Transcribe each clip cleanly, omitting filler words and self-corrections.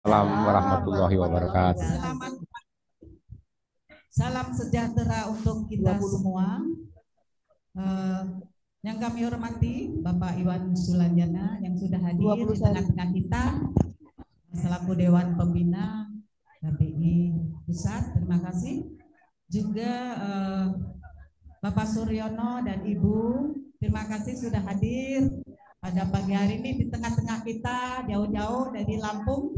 Assalamualaikum warahmatullahi wabarakatuh. Salam sejahtera untuk kita semua. Yang kami hormati Bapak Iwan Sulanjana yang sudah hadir di tengah-tengah kita selaku Dewan Pembina KPI Pusat. Terima kasih. Juga Bapak Suryono dan Ibu, terima kasih sudah hadir pada pagi hari ini di tengah-tengah kita jauh-jauh dari Lampung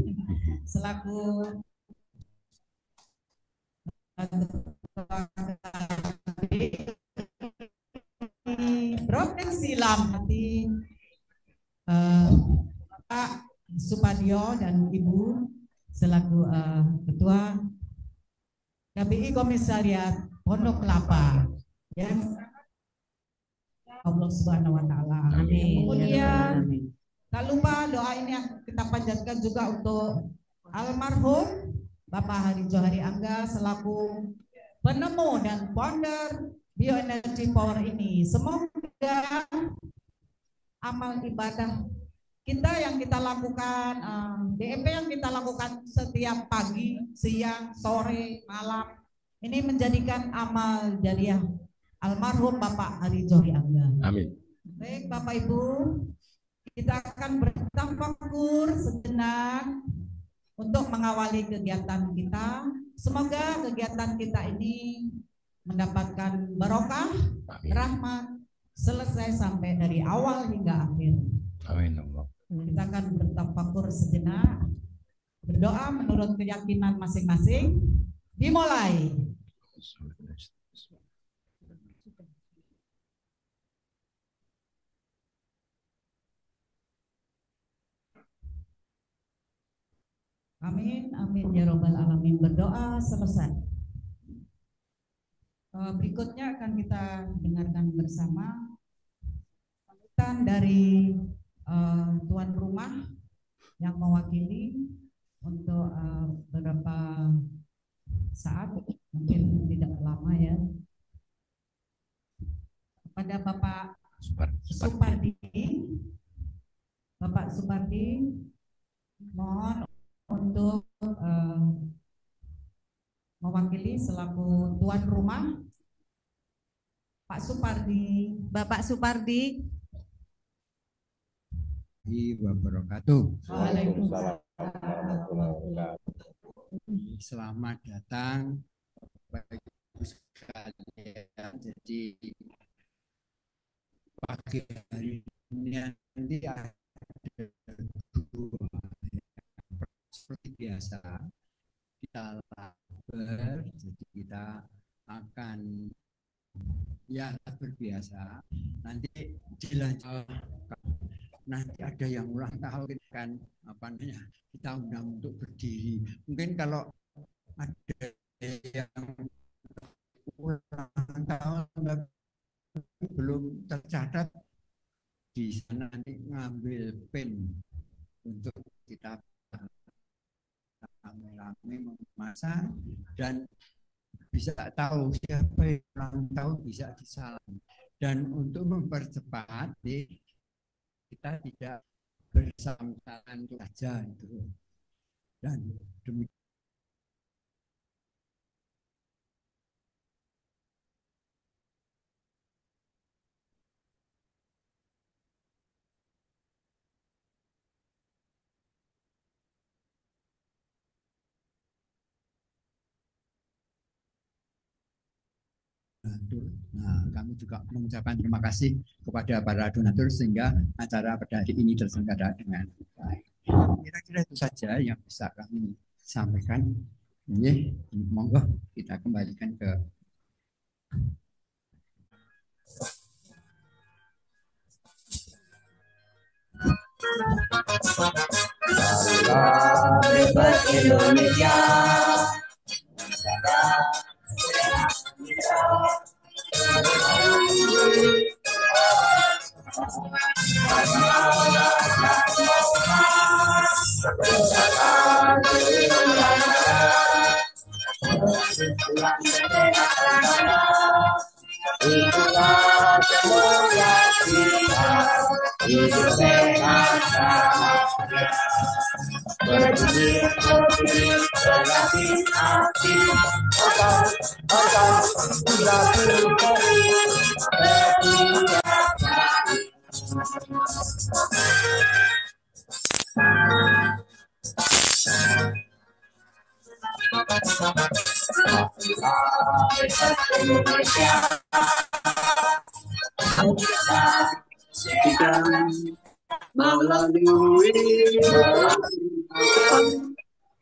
selaku Provinsi Lampung, Pak Supadio dan Ibu selaku Ketua KPI Komisariat Pondok Kelapa yang Allah Subhanahu wa taala. Amin. Kemudian tak lupa doa ini yang kita panjatkan juga untuk almarhum Bapak Hari Johari Angga selaku penemu dan founder Bioenergy Power ini. Semoga amal ibadah kita yang kita lakukan, BEP yang kita lakukan setiap pagi, siang, sore, malam, ini menjadikan amal jariah almarhum Bapak Hari Johari Angga. Amin. Baik Bapak Ibu, kita akan bertafakur sejenak untuk mengawali kegiatan kita. Semoga kegiatan kita ini mendapatkan barokah, rahmat, selesai sampai dari awal hingga akhir. Amin. Kita akan bertafakur sejenak, berdoa menurut keyakinan masing-masing. Dimulai. Amin, amin ya robbal alamin. Berdoa selesai. Berikutnya akan kita dengarkan bersama sambutan dari tuan rumah yang mewakili untuk beberapa saat, mungkin tidak lama ya, kepada Bapak Supardi. Bapak Supardi, mohon untuk mewakili selaku tuan rumah. Pak Supardi. Bapak Supardi. Wabarakatuh. Waalaikumsalam. Selamat datang Bapak Ibu sekalian. Jadi pagi hari ini nanti ada dua seperti biasa kita label, jadi kita akan ya berbiasa nanti dilanjutkan. Nanti ada yang ulang tahun kan apa namanya kita undang untuk berdiri. Mungkin kalau ada yang ulang tahun belum tercatat di sana nanti ngambil pen untuk kita rame-rame memasang dan bisa tahu siapa yang ulang tahun bisa disalam. Dan untuk mempercepat kita tidak bersama-sama itu saja itu. Dan demikian. Nah, kami juga mengucapkan terima kasih kepada para donatur sehingga acara pada hari ini terselenggara dengan baik. Kira-kira itu saja yang bisa kami sampaikan. Ini monggo kita kembalikan ke Indonesia. Itulah semula kita hidup sehat. berlatih aktif, angkat 30 kali setiap hari. Indonesia kita melalui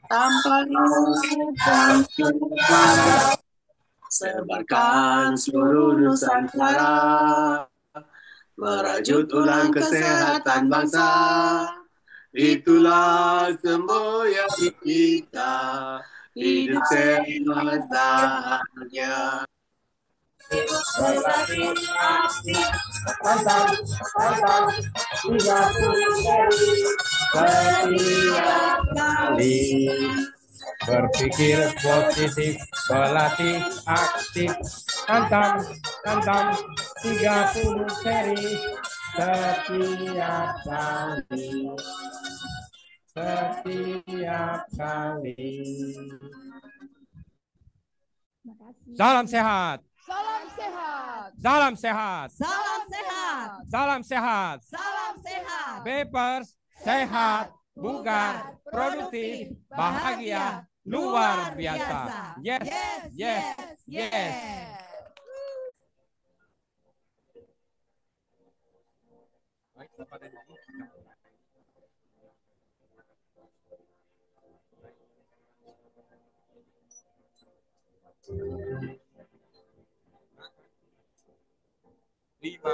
tanpa dan sebarkan seluruh Nusantara, merajut ulang kesehatan bangsa. Itulah semboyan kita, hidup sehat bahagia. Berlatih aktif, antang 30 kali setiap kali. Berpikir positif, berlatih aktif, tantang 30 seri setiap kali. Salam sehat. Salam sehat. Salam sehat. Salam sehat. Salam sehat. Salam sehat. Bepers sehat, bugar, produktif, bahagia, luar biasa. Yes, yes, yes. Lima,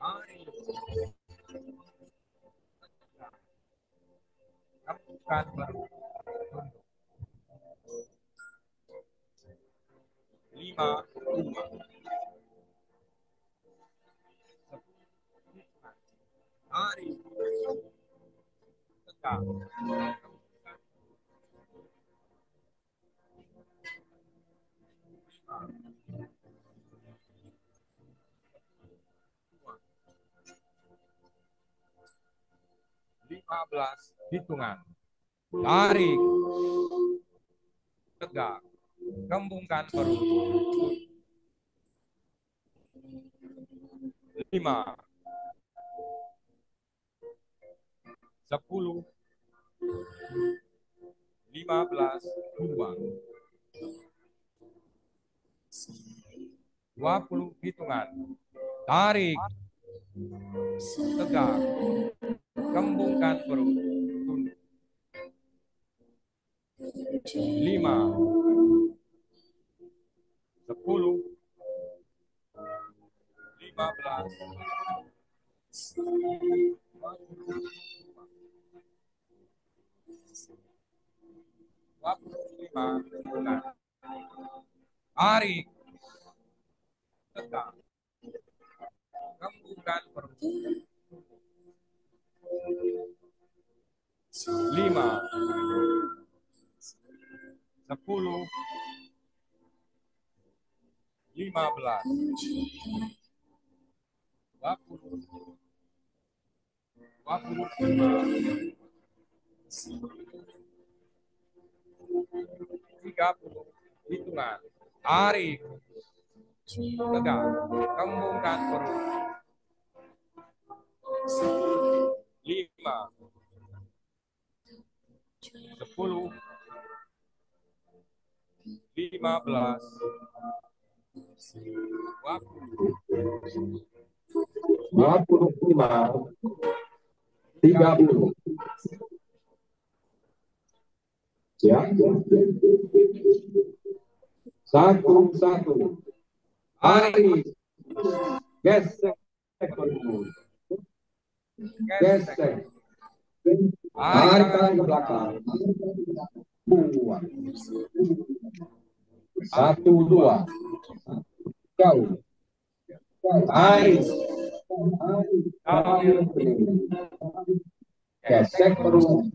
hari tegak. 15 hitungan. Tarik, tegak, kembungkan perut. 5, 10, 15, buang. 20 hitungan. Tarik, tegak, kembungkan perut. 5, 10, 15, 25 hitungan. Tarik, tegak, kembungkan perut. 5, 10, 15, 20, 25, 30 hitungan. Tarik, tegak, kembungkan perut. 5, 10, 15, 25, 30. Ya. Satu. Hari. Gesek. Tarik tangan ke belakang. Buang. 1, 2. Jauh. Tarik. Gesek perut.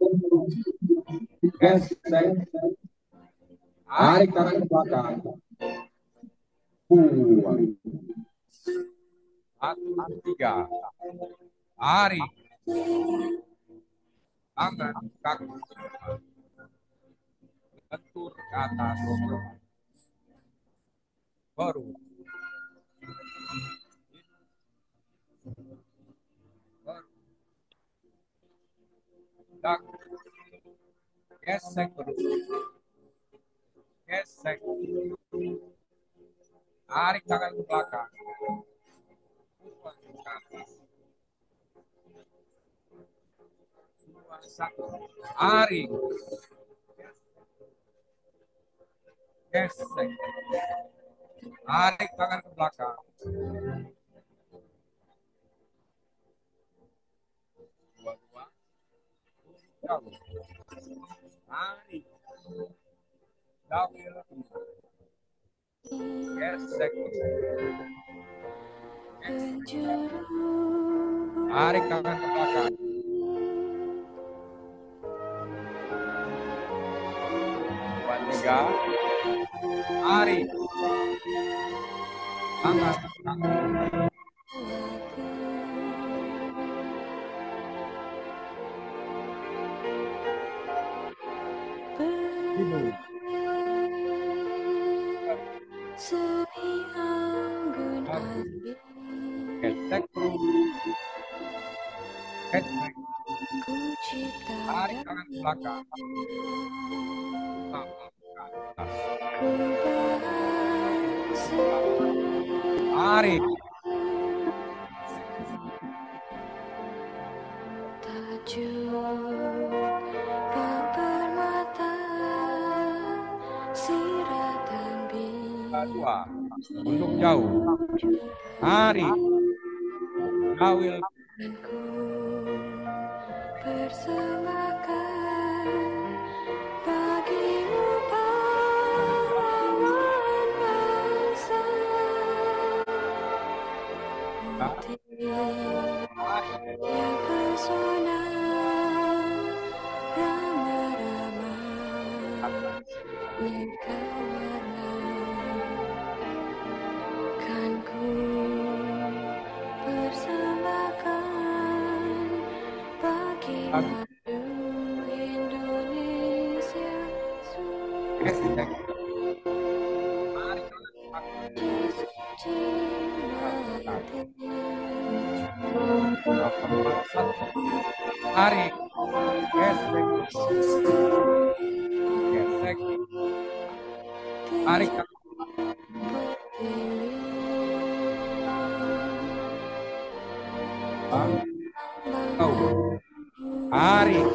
Gesek. Tarik tangan ke belakang. Buang. 1, 3. Tarik. tangan kaki lentur ke atas, baru dak, gesek perut, gesek, tarik tangan ke belakang, pulang ke atas, 2, 1, tarik, gesek, tarik tangan ke belakang, 2, 2, jauh, tarik, double, gesek, tarik tangan ke belakang, 2, 3, tarik, tangan, tidur, gesek perut, gesek, tarik tangan ke belakang, tangan ke atas, tarik, dua, untuk jauh, tarik, gawil, gesek, tarik, gesek, gesek, tarik, tarik,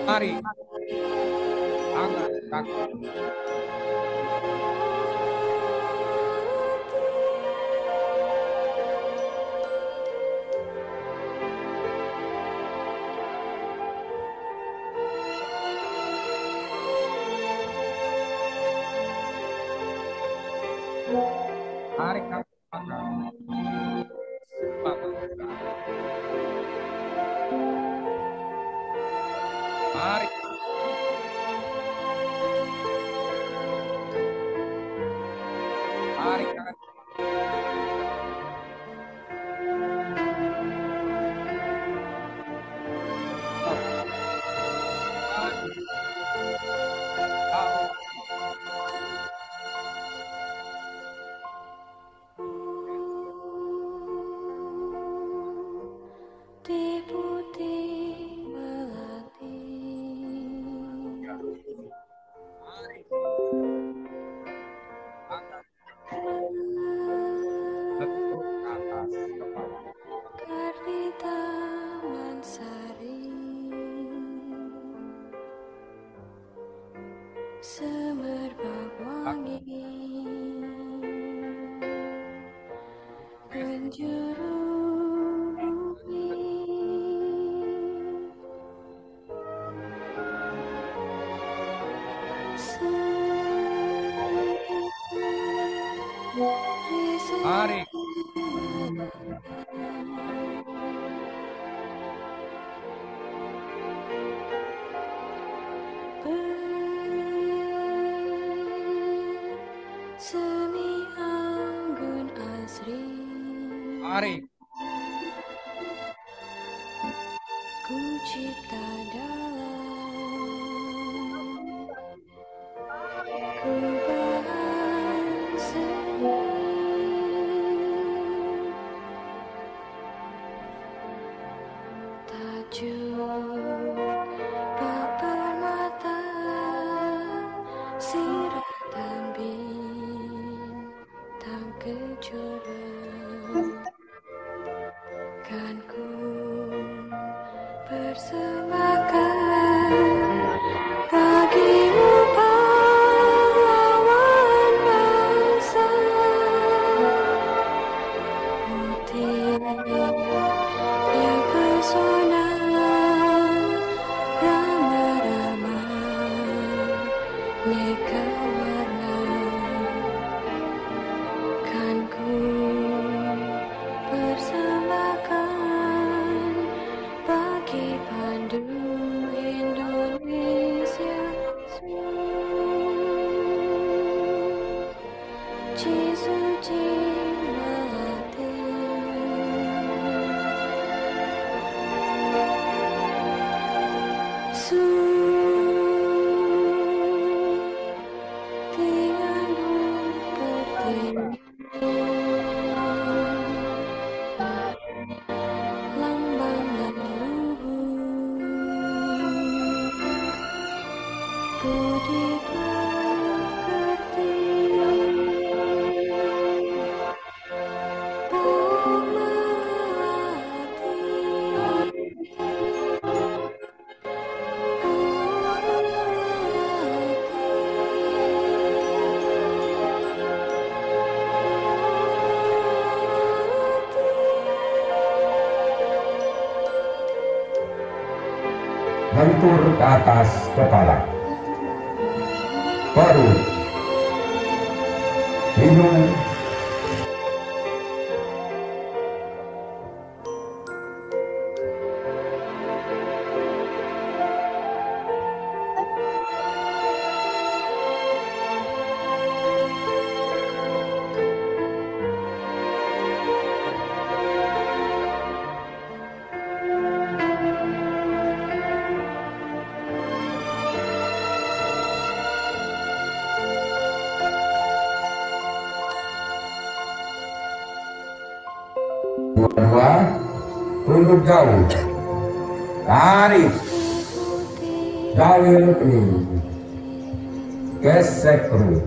tarik, tangan kaki, tarik kaki belakang, tarik, tarik tangan, lentur ke atas kepala, Semerbak wangi penjuru bumi, tarik, Mari. Ku cipta dalam, ku bahan seni, tajuk bak permata, siratan bintang kejora, kan ku persembahkan bagimu pahlawan bangsa, putih yang pesona, rama-rama, neka warna, kan ku persembahkan bagi pandu Indonesia suci melati, dengan bertinggi, lambang leluhur, budi pekerti, Lentur ke atas kepala, perut, hidung, dua-dua, tunduk jauh, tarik, jauhin perut, gesek perut,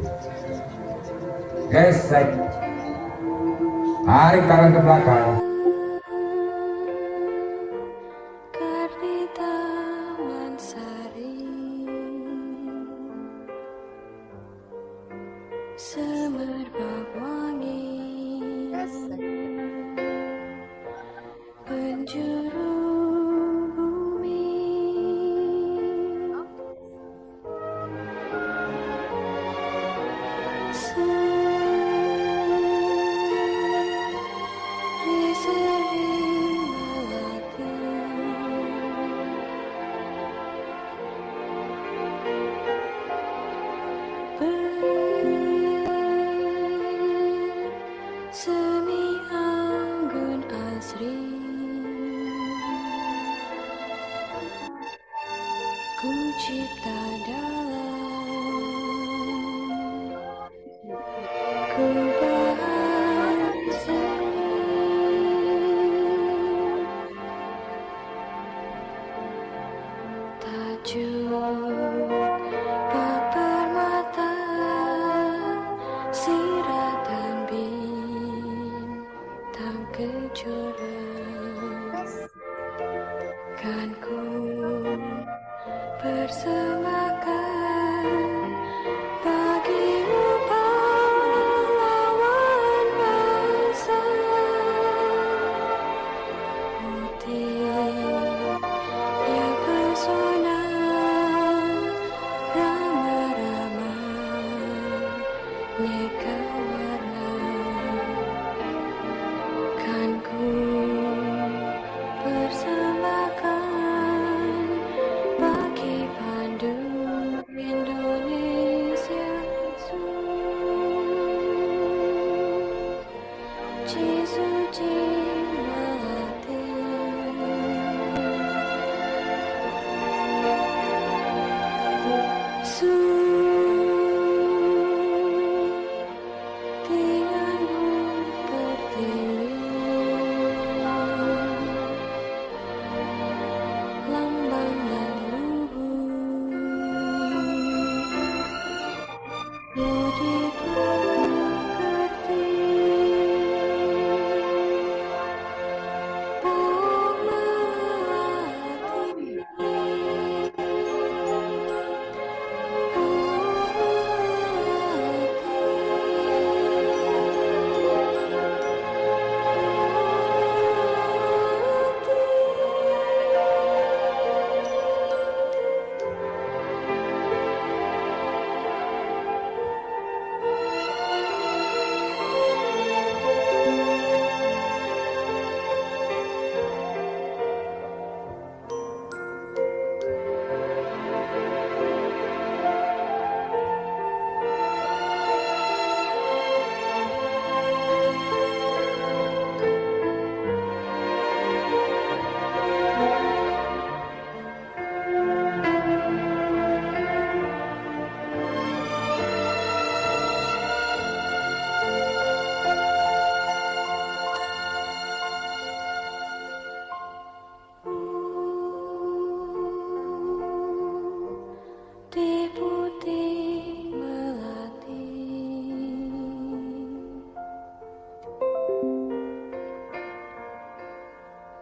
gesek, tarik tangan ke belakang, Kardi Taman Sari, semerbak wangi, penjuru bumi, seri-seri melati, seni anggun asri, ku cipta dalam, ku bahan seni, tajuk bak permata, siratan bintang kejora, kan ku persembahkan bagimu pahlawan bangsa, putih yang pesona, rama-rama, neka warna, kan ku persembahkan bagi pandu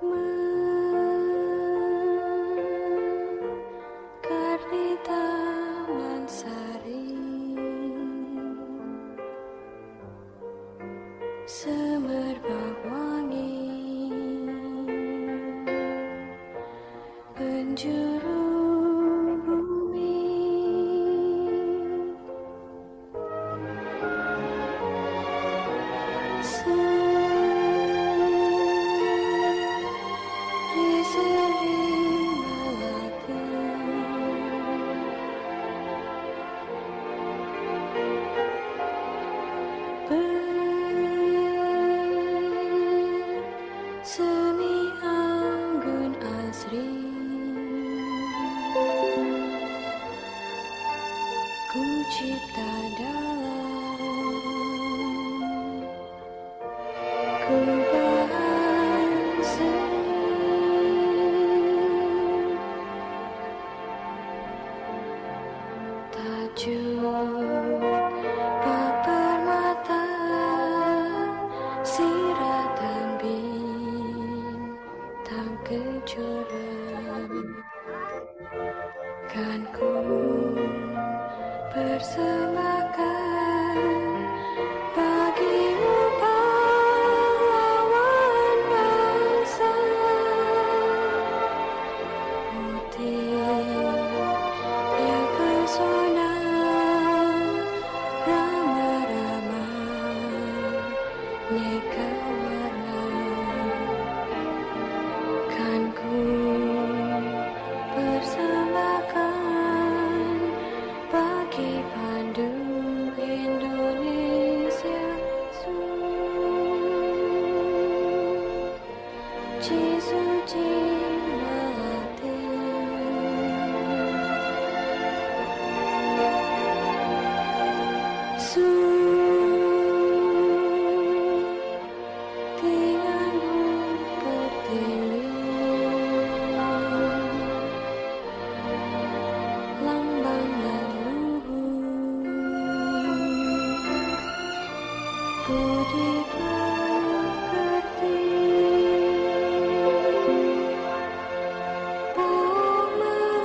Mekar di taman sari, semerbak wangi, penjuru bumi, seri-seri melati, bersemi anggun asri, ku cipta dalam kubah seni, tajuk bak permata, siratan bintang kejora, kan ku persembahkan bagimu pahlawan bangsa, putih yang pesona, ramah-ramah, neka warna, kan ku persembahkan bagi pandu Indonesia, suci melati, tianmu pertiwi, lambang leluhur, budi pekerti, pemerhati,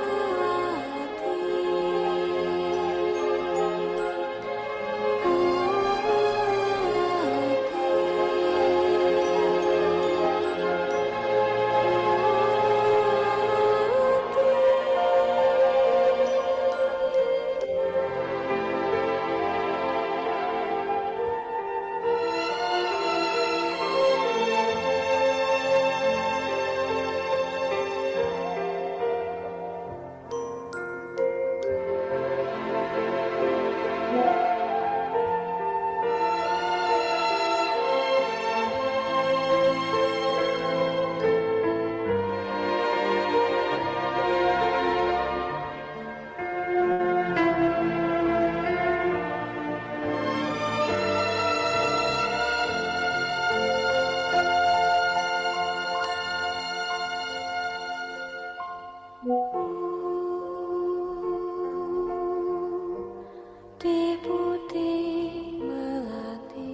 putih putih melati,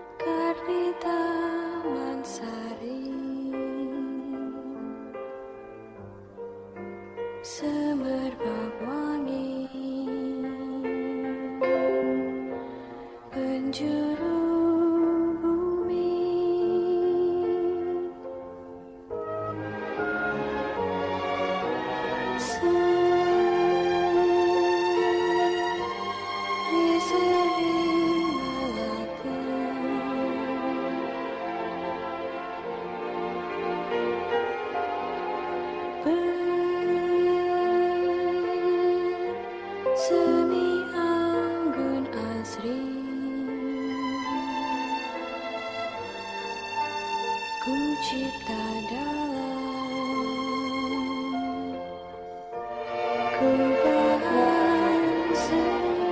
mekar di taman sari, semerbak wangi, penjuru bumi, seri-seri melati, bersemi anggun asri, ku cipta dalam kubah seni,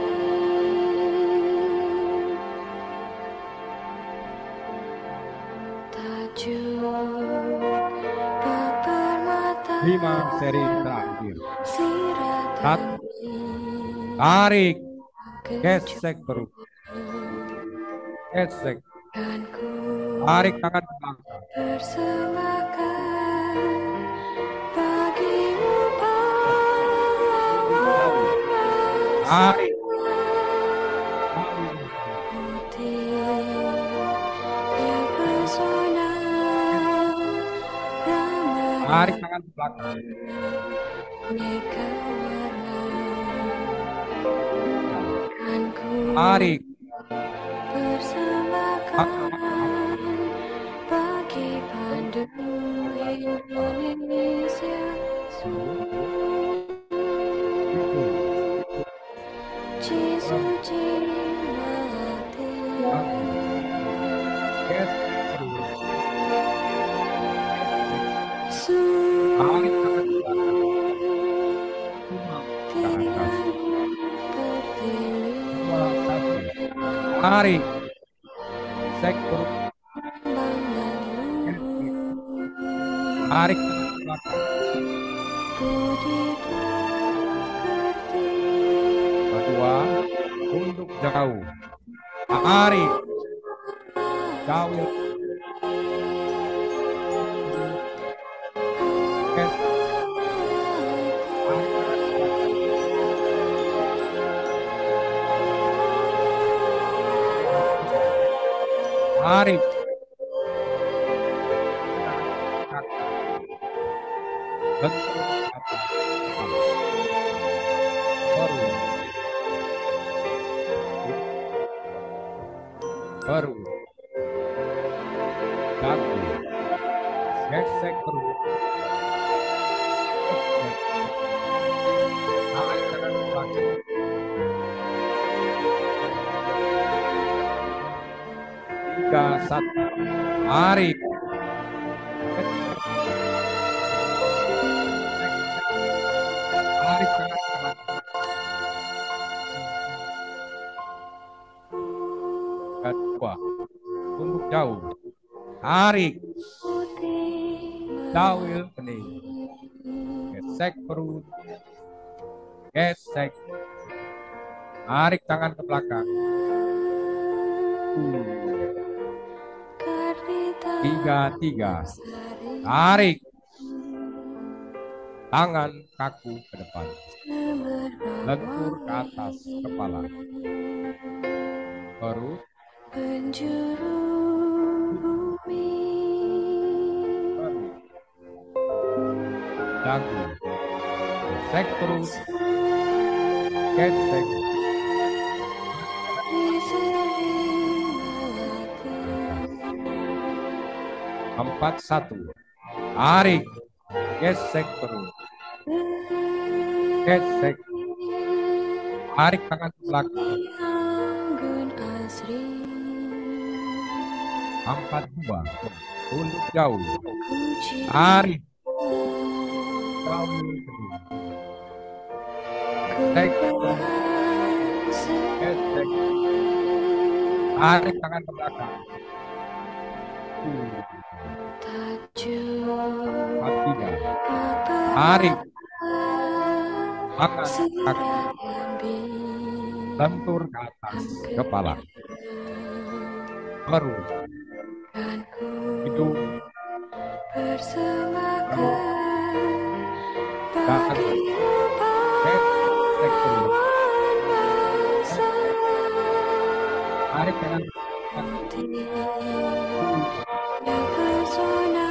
tajuk bak permata, 5 seri terakhir. 1, tarik, gesek perut, gesek, tarik tangan ke belakang. Persembahkan bagimu pahlawan Tarik, putih yang pesona ramai tarik tangan ke belakang. aneka warna kan ku Tarik, persembahkan bagi pandu Indonesia suci melati gesek perut, tarik tangan ke belakang. Ke atas. 2, 1. Tarik, gesek perut, tarik tangan ke belakang. Kedua, untuk jauh. Tarik, jauh. Tarik. Bentuk atas. Baru. Dagu. Gesek perut. Tarik tangan ke belakang. 3, 1. Tarik. Tarik tangan ke belakang. Kedua, untuk jauh. Tarik. Jauh kening. Gesek perut. Gesek. Tarik tangan ke belakang. 3, 3. Tarik. Tangan kaku ke depan. Lentur ke atas kepala. Perut. penjuru bumi Dagu. Gesek perut. Gesek. diseling melati 4, 1. Tarik. Gesek perut. Gesek. Tarik tangan ke belakang. anggun asri 4, 2. Untuk jauh. ku Tarik. Jauh kedua. Gesek. Gesek. Tarik tangan ke belakang. 4, 3. Tarik. Tangan kaki. Lentur ke atas kepala. Perut. Hidung. persembahkan Dagu. bagimu Gesek perut. bangsa Tarik tangan yang pesona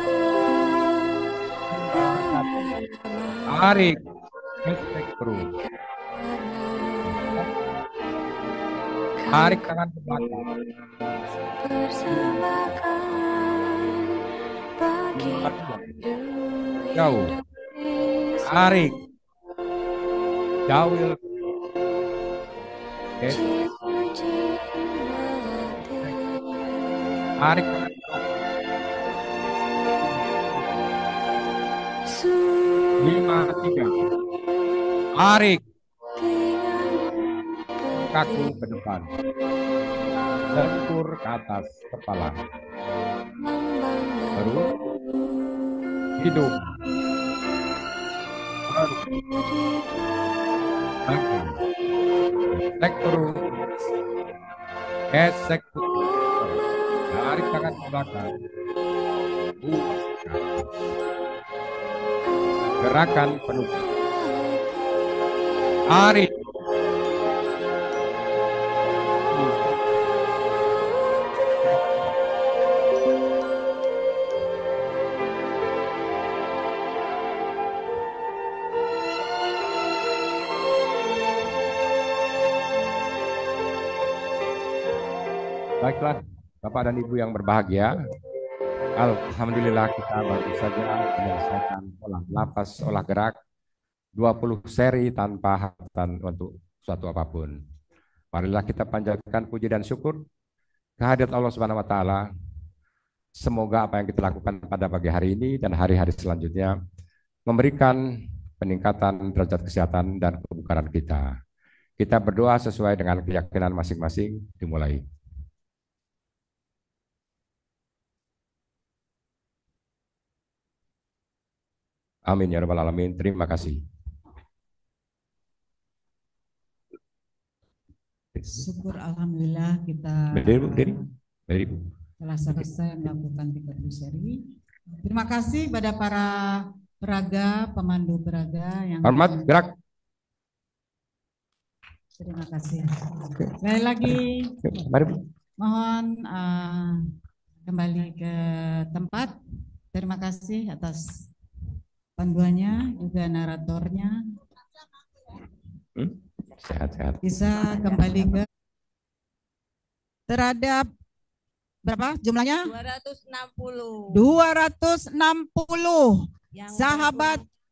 tarik. Gesek perut. Tarik tangan ke belakang. persembahkan bagi 4, 2. Jauh. Tarik. Jauh. Gesek. suci melati Tarik tangan ke belakang. 5, 3. Tarik. Kaku ke depan. Lentur ke atas kepala. Perut. Hidung. Sektor gesek tarik tangan ke belakang, gerakan penuh, tarik, baiklah, Bapak dan Ibu yang berbahagia, alhamdulillah kita baru saja menyelesaikan olah napas, olah gerak 20 seri tanpa hambatan untuk suatu apapun. Marilah kita panjatkan puji dan syukur kehadirat Allah Subhanahu wa taala. Semoga apa yang kita lakukan pada pagi hari ini dan hari-hari selanjutnya memberikan peningkatan derajat kesehatan dan kebugaran kita. Kita berdoa sesuai dengan keyakinan masing-masing. Dimulai. Amin ya rabbal alamin. Terima kasih. Syukur alhamdulillah kita Berdiri. telah selesai melakukan 30 seri. Terima kasih pada para peraga, pemandu peraga yang Hormat, gerak. terima kasih. Sekali lagi Mari. mohon kembali ke tempat. Terima kasih atas panduannya, juga naratornya. Sehat-sehat. Bisa kembali ke terhadap berapa jumlahnya? 260.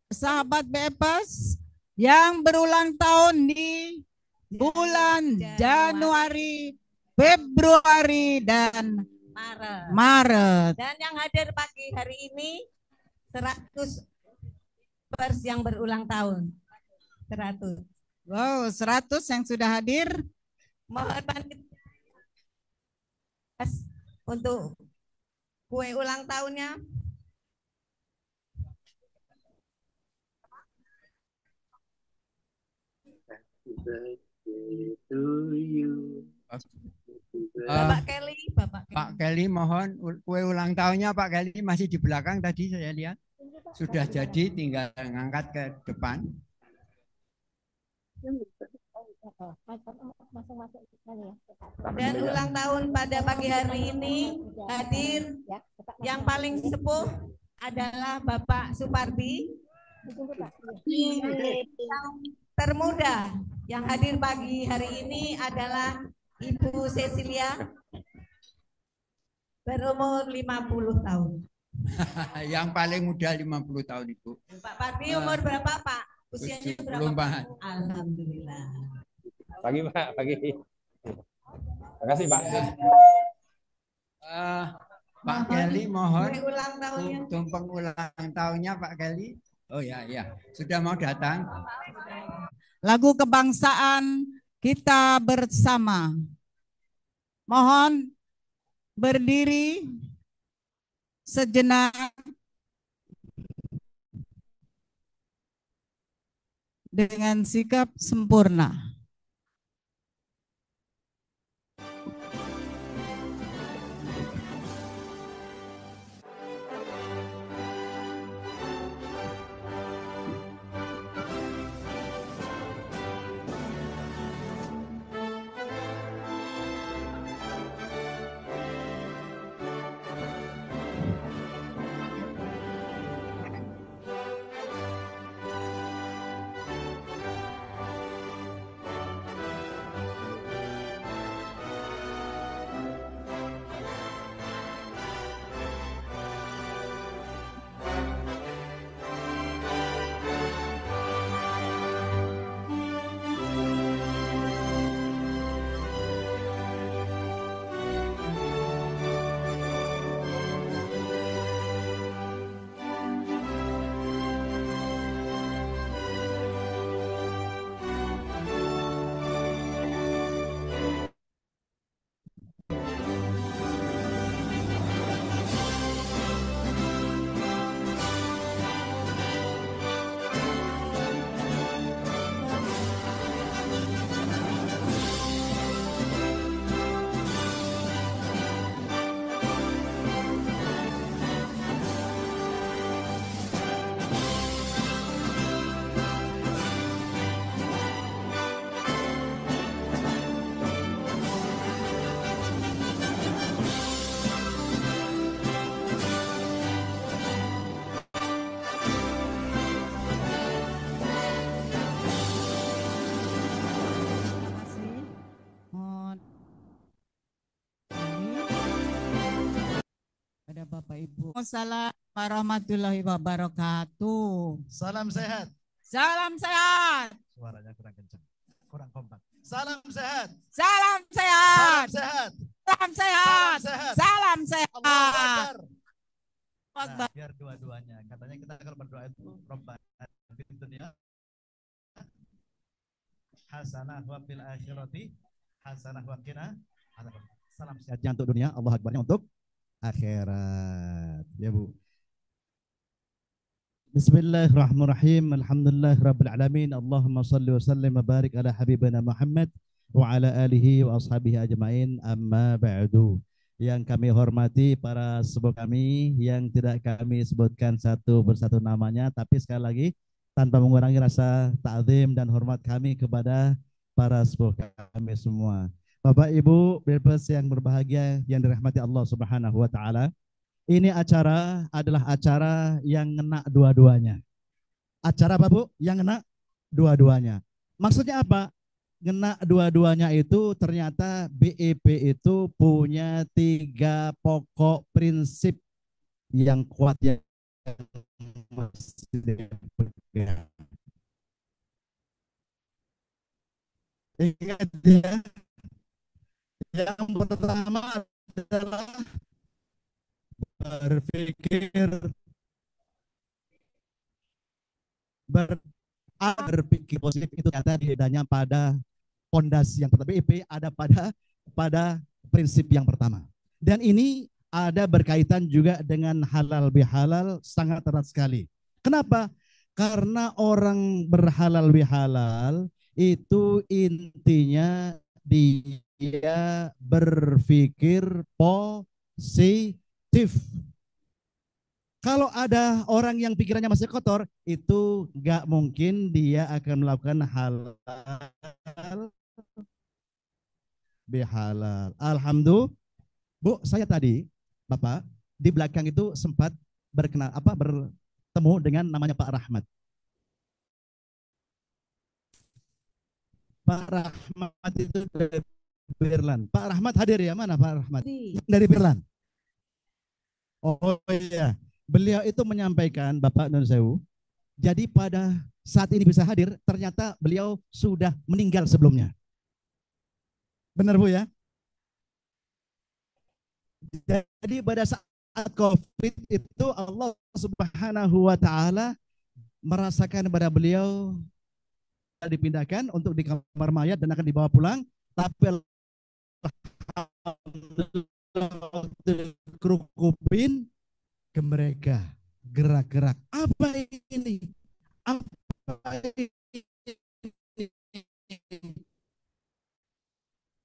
Sahabat BFS yang berulang tahun di bulan Januari, Februari, dan Maret. Dan yang hadir pagi hari ini 100 pers yang berulang tahun. 100. Wow, 100 yang sudah hadir. Mohon panitia untuk kue ulang tahunnya. Bapak Kelly, Pak Kelly, mohon kue ulang tahunnya Pak Kelly masih di belakang tadi saya lihat. Sudah jadi, tinggal ngangkat ke depan. Dan ulang tahun pada pagi hari ini hadir yang paling sepuh adalah Bapak Supardi. Yang termuda yang hadir pagi hari ini adalah Ibu Cecilia, berumur 50 tahun. Yang paling muda 50 tahun Ibu. Pak Pardi umur berapa Pak? Usianya berapa Pak? Alhamdulillah. Pagi Pak, pagi. Terima kasih Pak. Pak Kelly mohon kue ulang tahunnya. tumpeng ulang tahunnya Pak Kelly. Oh ya, sudah mau datang. Lagu kebangsaan kita bersama. Mohon berdiri sejenak dengan sikap sempurna. Bapak Ibu. Assalamualaikum warahmatullahi wabarakatuh. Salam sehat. Salam sehat. Suaranya kurang kencang, kurang kompak. Salam sehat. Salam Salam sehat. sehat. Salam sehat. Salam sehat. Salam Allahu sehat. Akbar. Nah, biar dua-duanya. Katanya kita kalau berdoa itu Rabbana fid dunya hasanah wa fil akhirati hasanah wa qina adzabannar. Salam sehatnya untuk dunia, Allah Akbarnya untuk akhirat. Ya Bu. Bismillahirrahmanirrahim. Alhamdulillahirabbil alamin. Allahumma shalli wa sallim wa barik ala habibina Muhammad wa ala alihi wa ashabihi ajmain. Amma ba'du. Yang kami hormati para sepuh kami yang tidak kami sebutkan satu persatu namanya, tapi sekali lagi tanpa mengurangi rasa ta'zim dan hormat kami kepada para sepuh kami semua. Bapak Ibu Bilpres yang berbahagia yang dirahmati Allah Subhanahu wa taala. Ini acara adalah acara yang ngena dua-duanya. Acara apa Bu? Yang ngena dua-duanya. Maksudnya apa? Ngena dua-duanya itu ternyata BEP itu punya 3 pokok prinsip yang kuat yang mesti dipegang. Ingat ya, yang pertama adalah berpikir positif itu kata bedanya pada pondasi yang pertama. BIP ada pada prinsip yang pertama. Dan ini ada berkaitan juga dengan halal bihalal sangat erat sekali. Kenapa? Karena orang berhalal bihalal itu intinya dia berpikir positif. Kalau ada orang yang pikirannya masih kotor, itu nggak mungkin dia akan melakukan halal bihalal. Alhamdulillah, Bu, saya tadi, Bapak, di belakang itu sempat bertemu dengan namanya Pak Rahmat. Pak Rahmat itu dari Birlan. Pak Rahmat hadir ya? Mana Pak Rahmat? Dari Birlan. Oh iya. Beliau itu menyampaikan, Bapak Nun Sewu, jadi pada saat ini bisa hadir, ternyata beliau sudah meninggal sebelumnya. Benar Bu ya? Jadi pada saat COVID itu Allah Subhanahu wa taala merasakan pada beliau dipindahkan untuk di kamar mayat dan akan dibawa pulang, tapi kerukupin ke mereka gerak-gerak. Apa ini? Apa ini?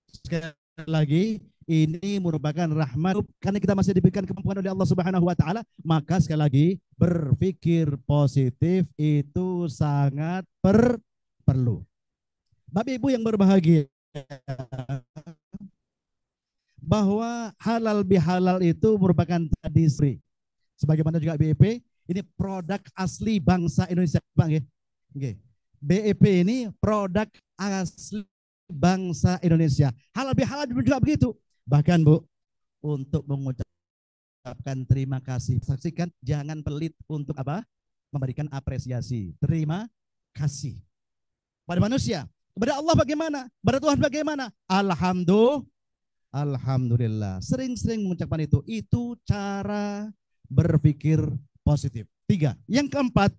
Sekali lagi, ini merupakan rahmat karena kita masih diberikan kemampuan oleh Allah Subhanahu wa taala, maka sekali lagi berpikir positif itu sangat perlu. Bapak Ibu yang berbahagia, bahwa halal bihalal itu merupakan tradisi. Sebagaimana juga BEP, ini produk asli bangsa Indonesia, Bang ya. Oke. BEP ini produk asli bangsa Indonesia. Halal bihalal juga begitu. Bahkan Bu, untuk mengucapkan terima kasih, saksikan jangan pelit untuk apa? Memberikan apresiasi. Terima kasih. Pada manusia, kepada Allah bagaimana? Pada Tuhan bagaimana? Alhamdulillah. Sering-sering mengucapkan itu. Itu cara berpikir positif. 3. Yang keempat,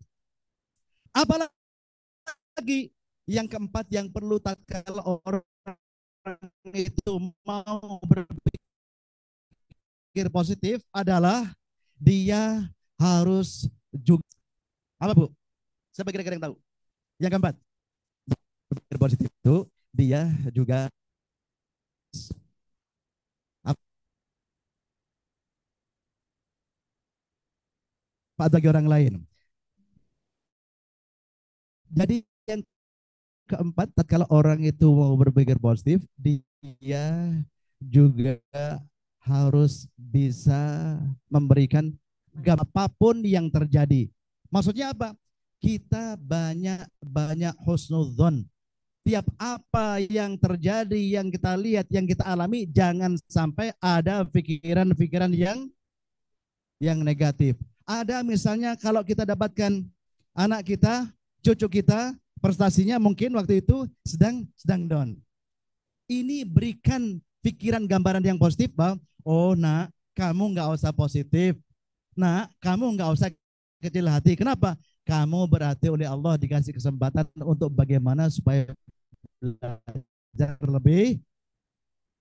apalagi yang keempat yang perlu tatkala orang itu mau berpikir positif adalah dia harus juga apa Bu? Siapa kira-kira yang tahu? Yang keempat, berpikir positif itu dia juga bagi orang lain. Jadi yang keempat, tatkala orang itu mau berpikir positif, dia juga harus bisa memberikan apapun yang terjadi. Maksudnya apa? Kita banyak husnudzon. Tiap apa yang terjadi, yang kita lihat, yang kita alami, jangan sampai ada pikiran-pikiran yang yang negatif. Ada misalnya kalau kita dapatkan anak kita, cucu kita, prestasinya mungkin waktu itu sedang down. Ini berikan pikiran gambaran yang positif bahwa, oh nak, kamu nggak usah positif. Nak, kamu nggak usah kecil hati. Kenapa? Kamu berarti oleh Allah dikasih kesempatan untuk bagaimana supaya belajar lebih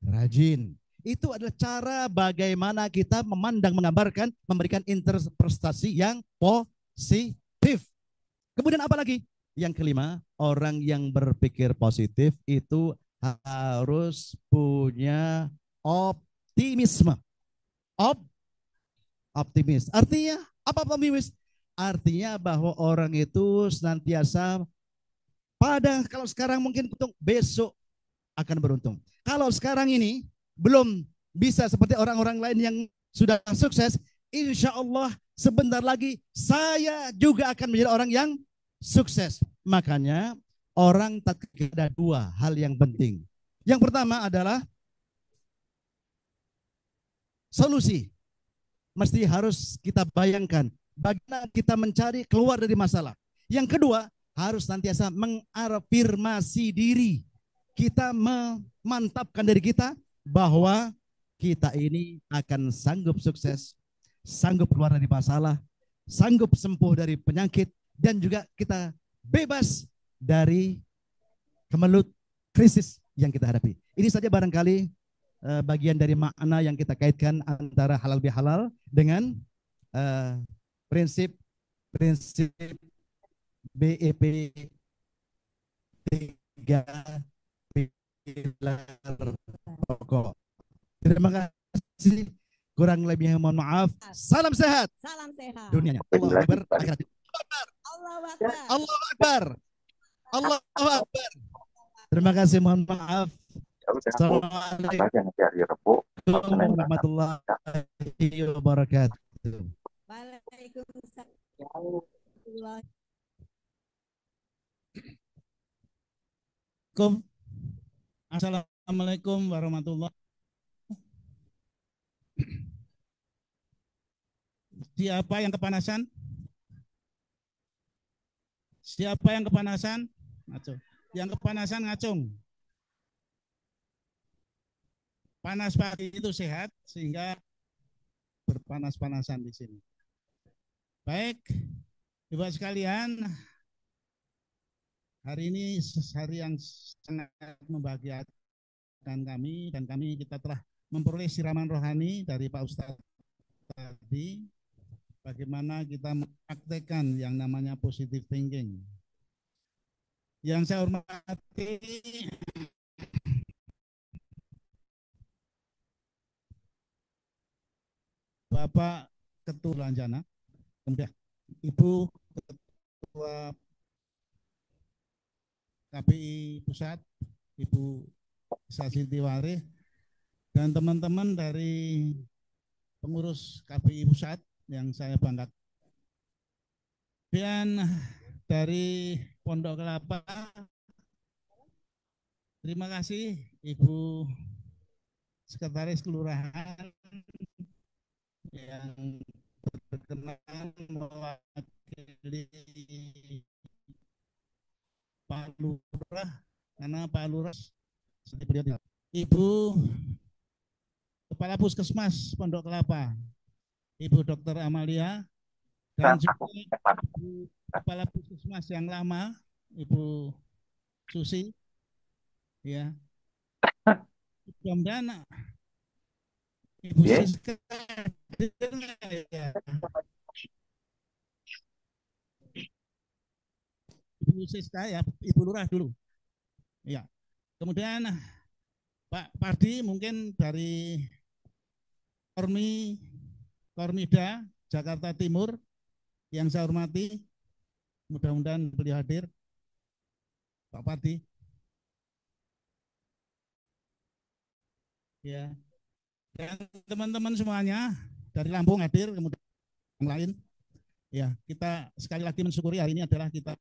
rajin. Itu adalah cara bagaimana kita memandang, menggambarkan, memberikan interpretasi yang positif. Kemudian apa lagi? Yang kelima, orang yang berpikir positif itu harus punya optimisme. Optimis. Artinya apa optimis? Artinya bahwa orang itu senantiasa kalau sekarang mungkin untung, besok akan beruntung. Kalau sekarang ini belum bisa seperti orang-orang lain yang sudah sukses, insya Allah sebentar lagi saya juga akan menjadi orang yang sukses. Makanya orang ada dua hal yang penting. Yang pertama adalah solusi. Mesti harus kita bayangkan bagaimana kita mencari keluar dari masalah. Yang kedua, harus senantiasa mengafirmasi diri. Kita memantapkan diri kita bahwa kita ini akan sanggup sukses, sanggup keluar dari masalah, sanggup sembuh dari penyakit, dan juga kita bebas dari kemelut krisis yang kita hadapi. Ini saja barangkali bagian dari makna yang kita kaitkan antara halal bihalal dengan prinsip BEP 3 pilar pokok. Terima kasih. Kurang lebihnya mohon maaf. Salam sehat. Salam sehat. Dunianya. Allahu Akbar. Akhirat. Allahu Akbar. Allahu Akbar. Allahu Akbar. Terima kasih, mohon maaf. Assalamualaikum warahmatullahi wabarakatuh. Assalamualaikum warahmatullahi. Siapa yang kepanasan? Siapa yang kepanasan? Ngacung. Yang kepanasan ngacung. Panas pagi itu sehat sehingga berpanas-panasan di sini. Baik, Ibu sekalian, hari ini hari yang sangat membahagiakan kami, dan kita telah memperoleh siraman rohani dari Pak Ustadz tadi, bagaimana kita mempraktekkan yang namanya positive thinking. Yang saya hormati Bapak Ketua Lanjana, kemudian Ibu Ketua KPI Pusat, Ibu Sasitiwari, dan teman-teman dari pengurus KPI Pusat yang saya banggakan. Dan dari Pondok Kelapa, terima kasih Ibu Sekretaris Kelurahan yang berkenan mewakili Pak Lurah, karena Pak Lurah Ibu Kepala Puskesmas Pondok Kelapa, Ibu Dr. Amalia, dan juga Ibu Kepala Puskesmas yang lama, Ibu Susi, ya. Mudah-mudahan Ibu Siska, ya. Ibu Siska ya, Ibu Lurah dulu. Ya. Kemudian Pak Pardi mungkin dari Kormida Jakarta Timur yang saya hormati, mudah-mudahan beliau hadir. Pak Pardi. Ya. Dan teman-teman semuanya dari Lampung hadir, kemudian yang lain. Ya, kita sekali lagi mensyukuri hari ini adalah kita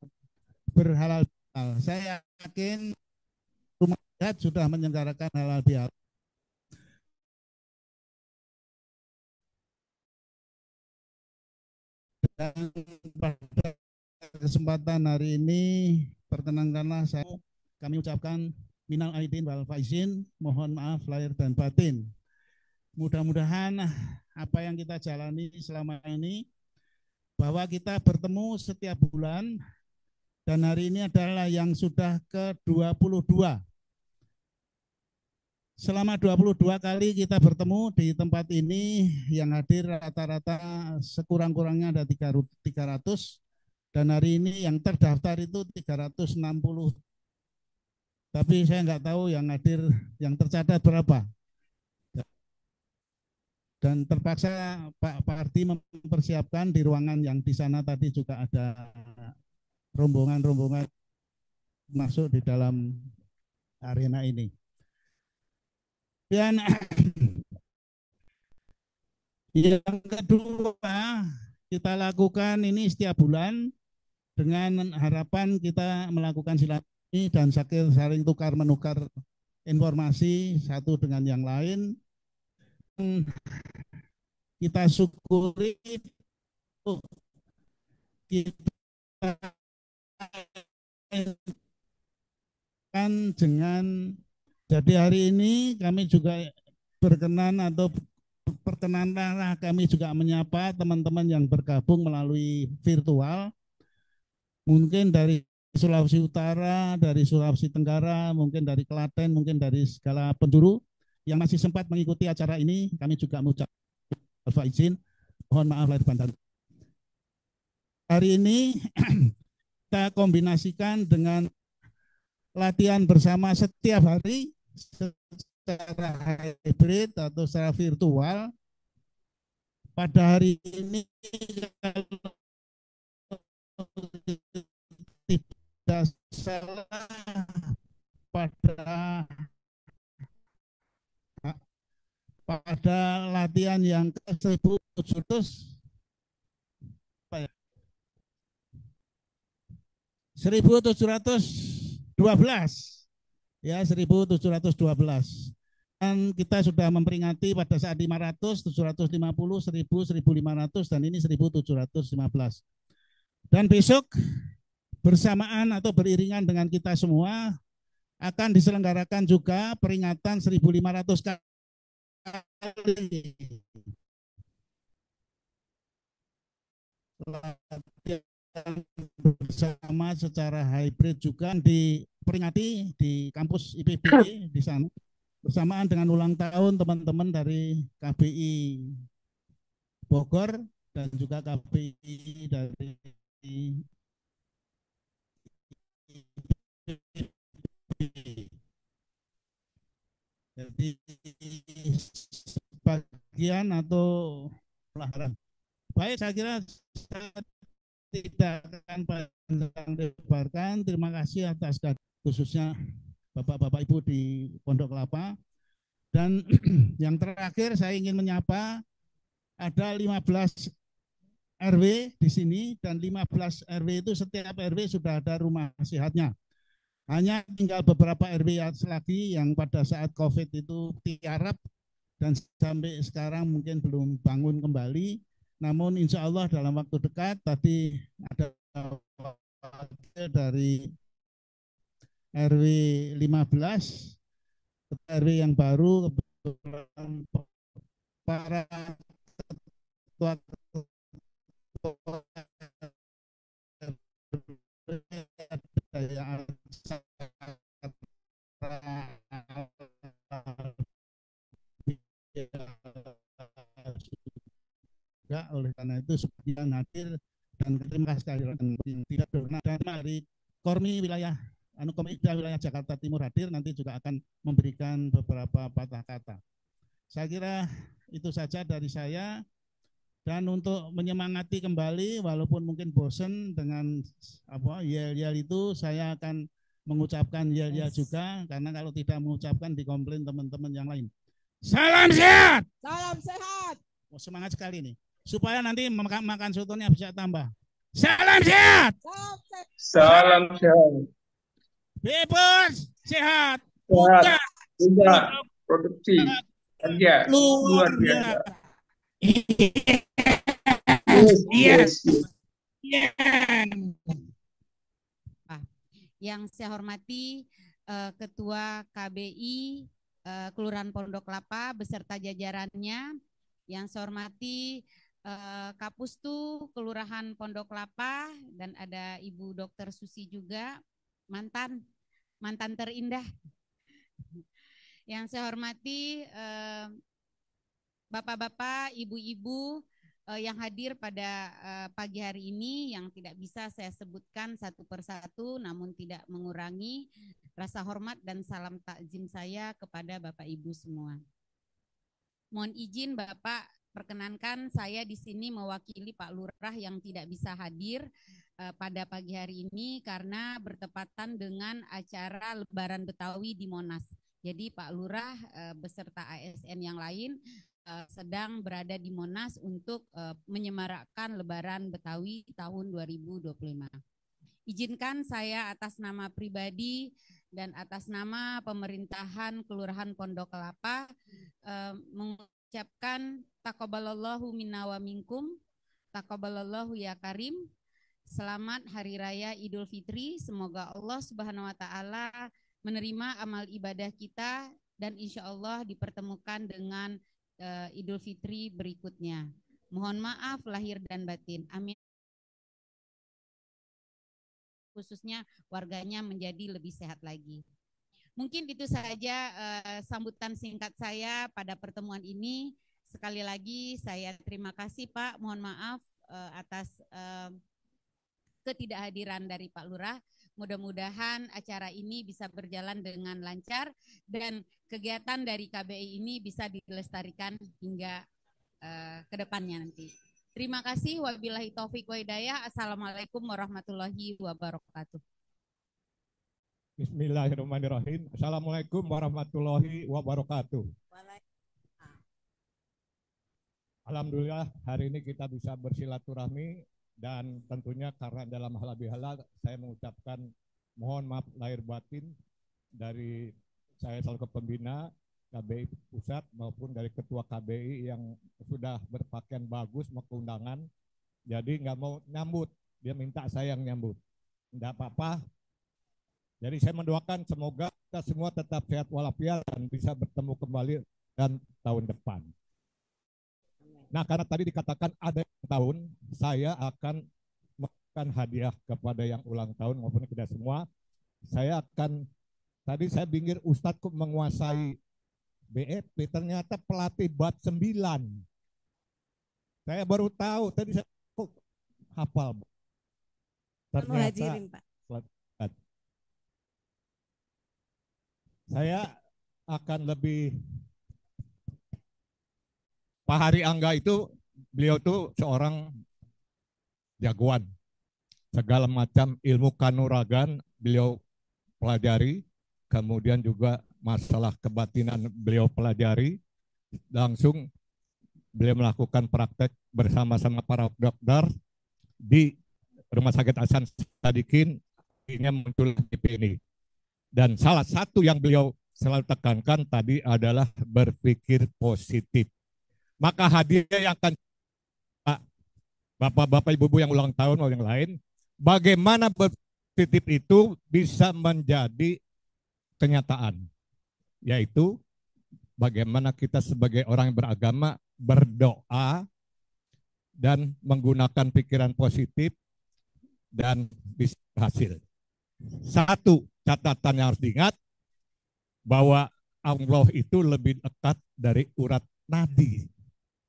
berhalal. Saya yakin Rumah Sehat sudah menyelenggarakan halal bihalal Dan pada kesempatan hari ini perkenankanlah kami ucapkan minal aidin wal faizin, mohon maaf lahir dan batin. Mudah-mudahan apa yang kita jalani selama ini, bahwa kita bertemu setiap bulan, dan hari ini adalah yang sudah ke-22. Selama 22 kali kita bertemu di tempat ini, yang hadir rata-rata sekurang-kurangnya ada 300, dan hari ini yang terdaftar itu 360. Tapi saya nggak tahu yang hadir, yang tercatat berapa. Dan terpaksa Pak Parti mempersiapkan di ruangan yang di sana tadi juga ada rombongan-rombongan masuk di dalam arena ini. Dan yang kedua, kita lakukan ini setiap bulan dengan harapan kita melakukan silaturahmi dan saling tukar menukar informasi satu dengan yang lain. Kita syukuri kita kan dengan. Jadi hari ini kami juga berkenan atau perkenanlah kami juga menyapa teman-teman yang bergabung melalui virtual, mungkin dari Sulawesi Utara, dari Sulawesi Tenggara, mungkin dari Klaten, mungkin dari segala penjuru yang masih sempat mengikuti acara ini. Kami juga mengucapkan izin, mohon maaf lahir batin. Hari ini kita kombinasikan dengan latihan bersama setiap hari secara hybrid atau secara virtual. Pada hari ini tidak salah pada latihan yang ke-1712 ya, 1712. Dan kita sudah memperingati pada saat 500, 750, 1000, 1500, dan ini 1715. Dan besok bersamaan atau beriringan dengan kita semua akan diselenggarakan juga peringatan 1500 kali latihan bersama secara hybrid juga diperingati di kampus IPB di sana bersamaan dengan ulang tahun teman-teman dari KBI Bogor dan juga KBI dari jadi sebagian atau pelanggaran. Baik, saya kira saya tidak akan panjang lebarkan. Terima kasih atas khususnya Bapak-Bapak Ibu di Pondok Kelapa. Dan yang terakhir saya ingin menyapa ada 15 RW di sini, dan 15 RW itu setiap RW sudah ada rumah sehatnya. Hanya tinggal beberapa RW lagi yang pada saat COVID itu tiarap dan sampai sekarang mungkin belum bangun kembali. Namun insya Allah dalam waktu dekat, tadi ada dari RW 15, RW yang baru, kebetulan para ketua oleh karena itu sebagian hadir, dan terima kasih sekali yang tidak berkenan. Dan dari Kormi wilayah Komida wilayah Jakarta Timur hadir, nanti juga akan memberikan beberapa patah kata. Saya kira itu saja dari saya. Dan untuk menyemangati kembali, walaupun mungkin bosan dengan yel-yel itu, saya akan mengucapkan yel-yel juga, karena kalau tidak mengucapkan dikomplain teman-teman yang lain. Salam sehat. Salam sehat. Oh, semangat sekali nih, supaya nanti makan sotonya bisa tambah. Salam sehat. Salam sehat. Bebas sehat. Sehat. Muda. Produksi. Kerja. Luar biasa. Yes. Yang saya hormati Ketua KBI Kelurahan Pondok Kelapa beserta jajarannya. Yang saya hormati Kapustu Kelurahan Pondok Kelapa dan ada Ibu Dr. Susi juga, mantan terindah. Yang saya hormati bapak-bapak, ibu-ibu yang hadir pada pagi hari ini yang tidak bisa saya sebutkan satu persatu, namun tidak mengurangi rasa hormat dan salam takzim saya kepada Bapak Ibu semua. Mohon izin Bapak, perkenankan saya di sini mewakili Pak Lurah yang tidak bisa hadir pada pagi hari ini karena bertepatan dengan acara Lebaran Betawi di Monas. Jadi Pak Lurah beserta ASN yang lain sedang berada di Monas untuk menyemarakkan Lebaran Betawi tahun 2025. Izinkan saya atas nama pribadi dan atas nama pemerintahan Kelurahan Pondok Kelapa mengucapkan taqabbalallahu minna wa minkum, taqabbalallahu ya karim. Selamat Hari Raya Idul Fitri. Semoga Allah Subhanahu wa taala menerima amal ibadah kita dan insya Allah dipertemukan dengan Idul Fitri berikutnya. Mohon maaf lahir dan batin. Amin. Khususnya warganya menjadi lebih sehat lagi. Mungkin itu saja sambutan singkat saya pada pertemuan ini. Sekali lagi saya terima kasih Pak. Mohon maaf atas ketidakhadiran dari Pak Lurah. Mudah-mudahan acara ini bisa berjalan dengan lancar dan kegiatan dari KBI ini bisa dilestarikan hingga ke depannya nanti. Terima kasih. Wabillahi taufik wa hidayah. Assalamualaikum warahmatullahi wabarakatuh. Bismillahirrahmanirrahim. Assalamualaikum warahmatullahi wabarakatuh. Alhamdulillah hari ini kita bisa bersilaturahmi. Dan tentunya karena dalam halal bihalal saya mengucapkan mohon maaf lahir batin dari saya selaku pembina KBI Pusat maupun dari Ketua KBI yang sudah berpakaian bagus mau ke undangan. Jadi nggak mau nyambut, dia minta saya yang nyambut. Enggak apa-apa. Jadi saya mendoakan semoga kita semua tetap sehat walafiat dan bisa bertemu kembali dan tahun depan. Nah, karena tadi dikatakan ada tahun, saya akan memberikan hadiah kepada yang ulang tahun maupun kita semua. Saya akan, tadi saya bingung Ustadz kok menguasai BFP, ternyata pelatih bat 9. Saya baru tahu, tadi saya kok hafal. Ternyata saya akan lebih Pak Hari Angga itu, beliau tuh seorang jagoan. Segala macam ilmu kanuragan beliau pelajari, kemudian juga masalah kebatinan beliau pelajari. Langsung beliau melakukan praktek bersama-sama para dokter di Rumah Sakit Hasan Sadikin, akhirnya muncul ini. Dan salah satu yang beliau selalu tekankan tadi adalah berpikir positif. Maka hadiah yang akan bapak-bapak, ibu-ibu yang ulang tahun atau yang lain, bagaimana berpositif itu bisa menjadi kenyataan, yaitu bagaimana kita sebagai orang yang beragama berdoa dan menggunakan pikiran positif dan bisa berhasil. Satu catatan yang harus diingat, bahwa Allah itu lebih dekat dari urat nadi.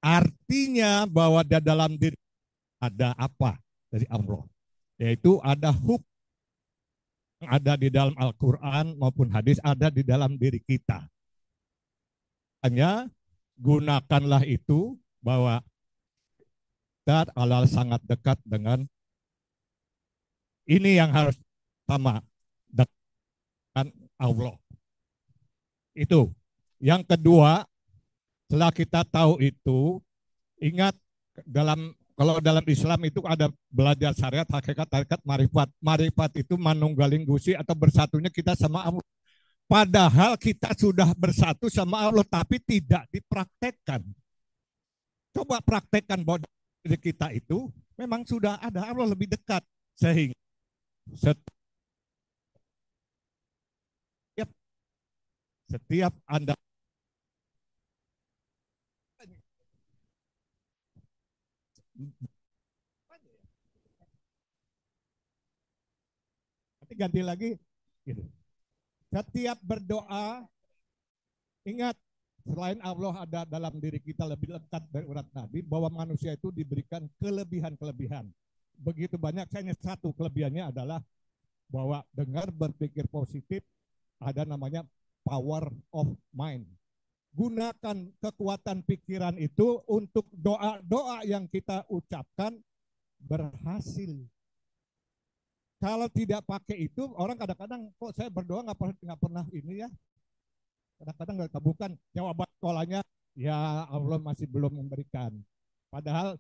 Artinya bahwa di dalam diri ada apa dari Allah, yaitu ada hukum yang ada di dalam Al-Quran maupun hadis ada di dalam diri kita. Hanya gunakanlah itu bahwa kita Allah sangat dekat dengan ini yang harus sama dengan Allah. Itu. Yang kedua, setelah kita tahu itu, ingat kalau dalam Islam itu ada belajar syariat, hakikat, marifat. Marifat itu manunggaling gusi atau bersatunya kita sama Allah. Padahal kita sudah bersatu sama Allah, tapi tidak dipraktekkan. Coba praktekkan bahwa diri kita itu memang sudah ada Allah lebih dekat, sehingga setiap Anda ganti lagi gitu. Setiap berdoa, ingat selain Allah ada dalam diri kita lebih dekat dari urat nadi, bahwa manusia itu diberikan kelebihan-kelebihan. Begitu banyak, hanya satu kelebihannya adalah bahwa dengar berpikir positif, ada namanya power of mind. Gunakan kekuatan pikiran itu untuk doa-doa yang kita ucapkan berhasil. Kalau tidak pakai itu, orang kadang-kadang kok saya berdoa nggak pernah ini ya. Kadang-kadang nggak kabulkan. Jawaban sekolahnya, ya Allah masih belum memberikan. Padahal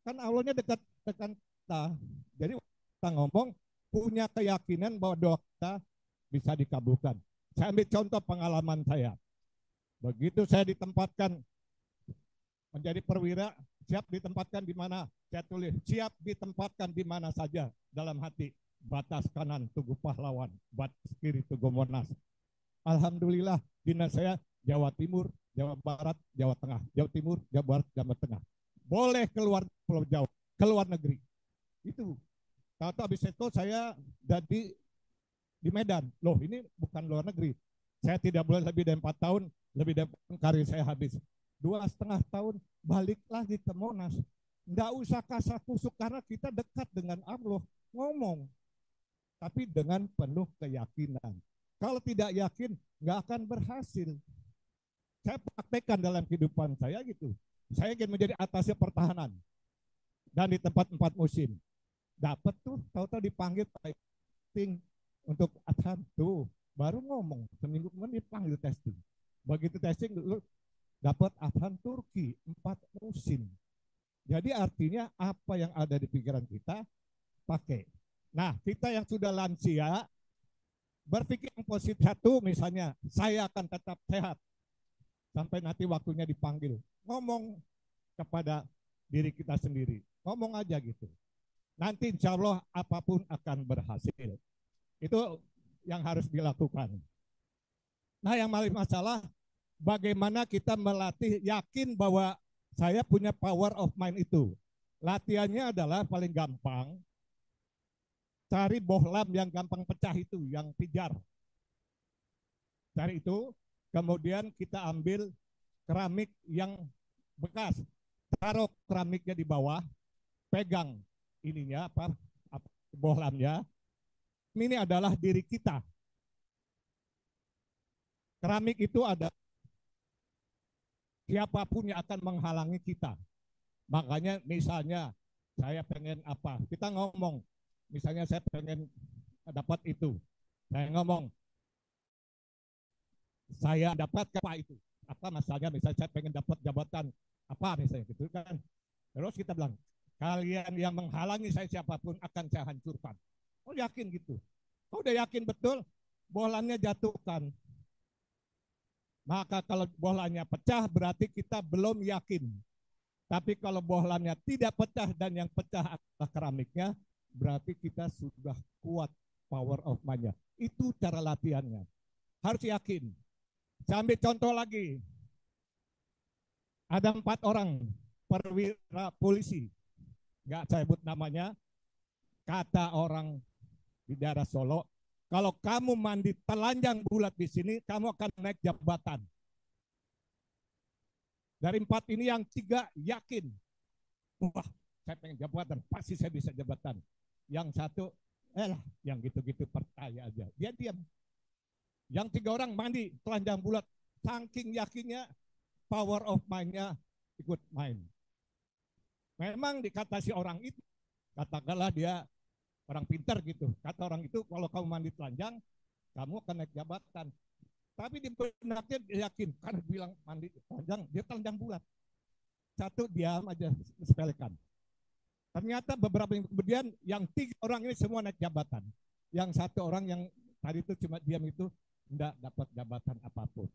kan Allahnya dekat kita. Jadi kita ngomong punya keyakinan bahwa doa kita bisa dikabulkan. Saya ambil contoh pengalaman saya. Begitu saya ditempatkan menjadi perwira, siap ditempatkan di mana? Saya tulis, siap ditempatkan di mana saja dalam hati. Batas kanan Tugu Pahlawan, batas kiri Tugu Monas. Alhamdulillah dinas saya Jawa Timur, Jawa Barat, Jawa Tengah, Jawa Timur, Jawa Barat, Jawa Tengah. Boleh keluar Pulau Jawa, keluar negeri. Itu. Tahu-tahu habis itu saya jadi di Medan. Loh ini bukan luar negeri. Saya tidak boleh lebih dari 4 tahun, lebih dari karir saya habis. 2,5 tahun balik lagi ke Monas. Nggak usah kasar kusuk karena kita dekat dengan Allah. Ngomong. Tapi dengan penuh keyakinan. Kalau tidak yakin, nggak akan berhasil. Saya praktekkan dalam kehidupan saya gitu. Saya ingin menjadi atasnya pertahanan. Dan di tempat 4 musim. Dapat tuh, tahu-tahu dipanggil testing untuk adhan tuh. Baru ngomong, seminggu kemudian dipanggil testing. Begitu testing, lu dapat adhan Turki 4 musim. Jadi artinya apa yang ada di pikiran kita, pakai. Nah, kita yang sudah lansia, berpikir yang positif itu misalnya, saya akan tetap sehat sampai nanti waktunya dipanggil. Ngomong kepada diri kita sendiri. Ngomong aja gitu. Nanti insya Allah apapun akan berhasil. Itu yang harus dilakukan. Nah, yang paling masalah, bagaimana kita melatih yakin bahwa saya punya power of mind itu. Latihannya adalah paling gampang, cari bohlam yang gampang pecah itu, yang pijar. Cari itu, kemudian kita ambil keramik yang bekas. Taruh keramiknya di bawah, pegang ininya apa bohlamnya. Ini adalah diri kita. Keramik itu ada siapapun yang akan menghalangi kita. Makanya misalnya saya pengen apa, kita ngomong, misalnya saya pengen dapat itu. Saya ngomong, saya dapat apa itu? Apa masalahnya? Misalnya saya pengen dapat jabatan apa misalnya gitu kan. Terus kita bilang, kalian yang menghalangi saya siapapun akan saya hancurkan. Oh yakin gitu. Oh udah yakin betul, bohlamnya jatuhkan. Maka kalau bohlamnya pecah berarti kita belum yakin. Tapi kalau bohlamnya tidak pecah dan yang pecah adalah keramiknya, berarti kita sudah kuat power of mind-nya. Itu cara latihannya. Harus yakin. Saya ambil contoh lagi. Ada 4 orang perwira polisi. Nggak saya sebut namanya. Kata orang di daerah Solo, kalau kamu mandi telanjang bulat di sini, kamu akan naik jabatan. Dari 4 ini yang 3 yakin. Wah, saya pengen jabatan, pasti saya bisa jabatan. Yang 1, yang gitu-gitu percaya aja. Dia diam. Yang 3 orang mandi telanjang bulat, saking yakinnya power of mind-nya ikut main. Memang dikata si orang itu, katakanlah dia orang pintar gitu. Kata orang itu, kalau kamu mandi telanjang, kamu akan naik jabatan. Tapi di benaknya dia yakin, karena bilang mandi telanjang, dia telanjang bulat. 1 diam aja, sepelekan. Ternyata beberapa minggu kemudian, yang 3 orang ini semua naik jabatan. Yang 1 orang yang tadi itu cuma diam itu, tidak dapat jabatan apapun.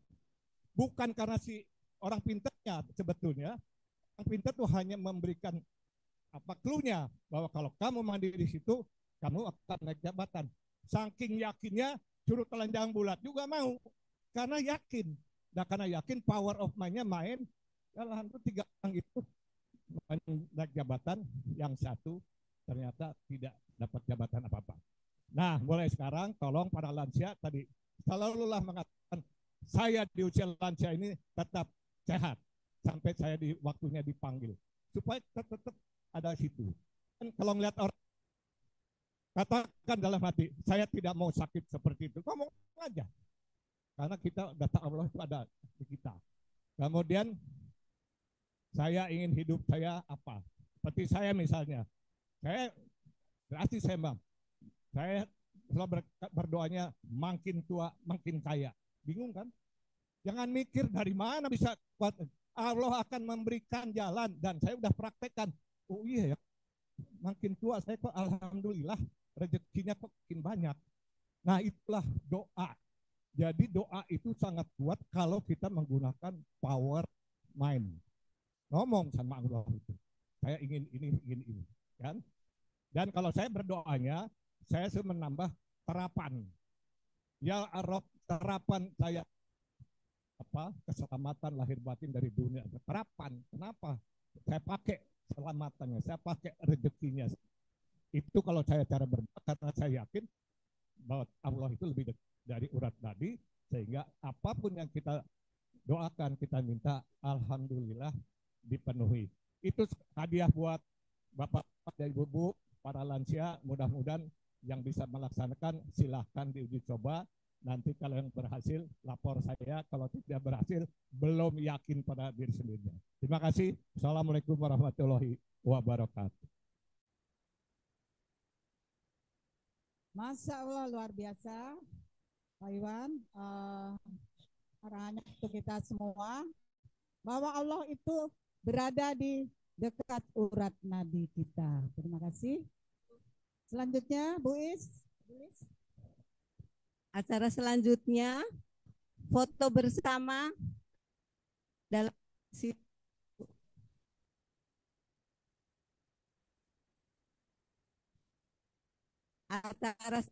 Bukan karena si orang pintarnya sebetulnya, orang pintar itu hanya memberikan Apa clue-nya? Bahwa kalau kamu mandi di situ, kamu akan naik jabatan. Saking yakinnya, suruh telanjang bulat juga mau. Karena yakin. Nah, karena yakin power of mind-nya main. Alhamdulillah 3 orang itu naik jabatan, yang satu ternyata tidak dapat jabatan apa-apa. Nah, mulai sekarang tolong para lansia tadi selalulah mengatakan saya di usia lansia ini tetap sehat sampai saya di waktunya dipanggil supaya tetap ada situ. Dan kalau ngeliat orang katakan dalam hati, saya tidak mau sakit seperti itu. Ngomong aja. Karena kita data Allah itu ada di kita. Kemudian saya ingin hidup saya apa? Seperti saya misalnya, saya berarti saya bang, saya selalu berdoanya makin tua makin kaya. Bingung kan? Jangan mikir dari mana bisa kuat. Allah akan memberikan jalan dan saya udah praktekkan. Oh iya ya, makin tua saya kok alhamdulillah rezekinya kok makin banyak. Nah itulah doa. Jadi doa itu sangat kuat kalau kita menggunakan power mind. Ngomong sama Allah itu. Saya ingin ini, kan? Dan kalau saya berdoanya, saya sudah menambah terapan. Ya Arab, terapan saya apa? Keselamatan lahir batin dari dunia. Terapan. Kenapa? Saya pakai selamatannya, saya pakai rezekinya. Itu kalau saya cara berdoa karena saya yakin bahwa Allah itu lebih dekat dari urat nadi, sehingga apapun yang kita doakan, kita minta, alhamdulillah dipenuhi. Itu hadiah buat Bapak dan Ibu, para lansia, mudah-mudahan yang bisa melaksanakan silahkan diuji coba. Nanti kalau yang berhasil, lapor saya. Kalau tidak berhasil, belum yakin pada diri sendiri. Terima kasih. Assalamualaikum warahmatullahi wabarakatuh. Masya Allah, luar biasa. Pak Iwan, arahannya untuk kita semua, bahwa Allah itu berada di dekat urat nadi kita. Terima kasih. Selanjutnya, Bu Is. Acara selanjutnya, foto bersama dalam acara.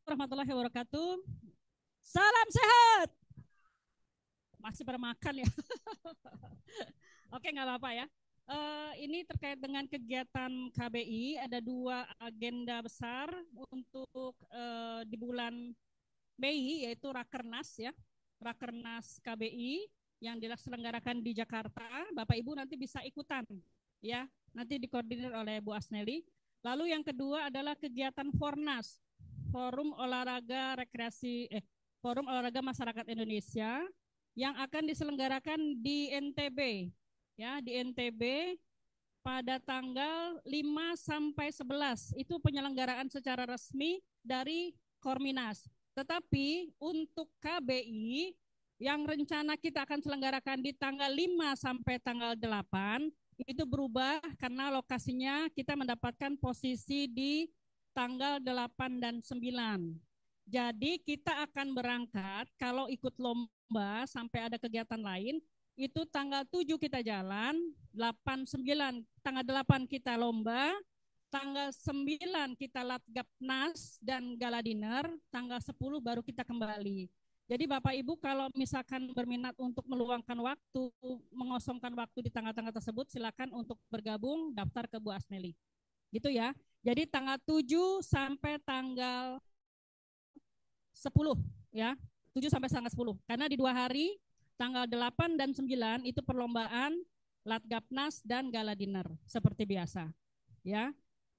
Warahmatullahi wabarakatuh. Salam sehat. Masih pada makan ya. Oke, nggak apa-apa ya. Ini terkait dengan kegiatan KBI, ada 2 agenda besar untuk di bulan Mei, yaitu Rakernas ya, Rakernas KBI yang diselenggarakan di Jakarta. Bapak Ibu nanti bisa ikutan ya, nanti dikoordinir oleh Bu Asneli. Lalu yang kedua adalah kegiatan Fornas, Forum Olahraga Masyarakat Indonesia, yang akan diselenggarakan di NTB ya, di NTB pada tanggal 5 sampai 11. Itu penyelenggaraan secara resmi dari Korminas. Tetapi untuk KBI yang rencana kita akan selenggarakan di tanggal 5 sampai tanggal 8 itu berubah karena lokasinya kita mendapatkan posisi di tanggal 8 dan 9. Jadi kita akan berangkat kalau ikut lomba sampai ada kegiatan lain, itu tanggal 7 kita jalan, 8, 9, tanggal 8 kita lomba, tanggal 9 kita latgapnas dan gala dinner, tanggal 10 baru kita kembali. Jadi Bapak Ibu kalau misalkan berminat untuk meluangkan waktu, mengosongkan waktu di tanggal-tanggal tersebut, silakan untuk bergabung, daftar ke Bu Asneli. Gitu ya. Jadi tanggal 7 sampai tanggal 10 ya. 7 sampai tanggal 10. Karena di 2 hari, tanggal 8 dan 9 itu perlombaan latgapnas dan gala dinner seperti biasa. Ya.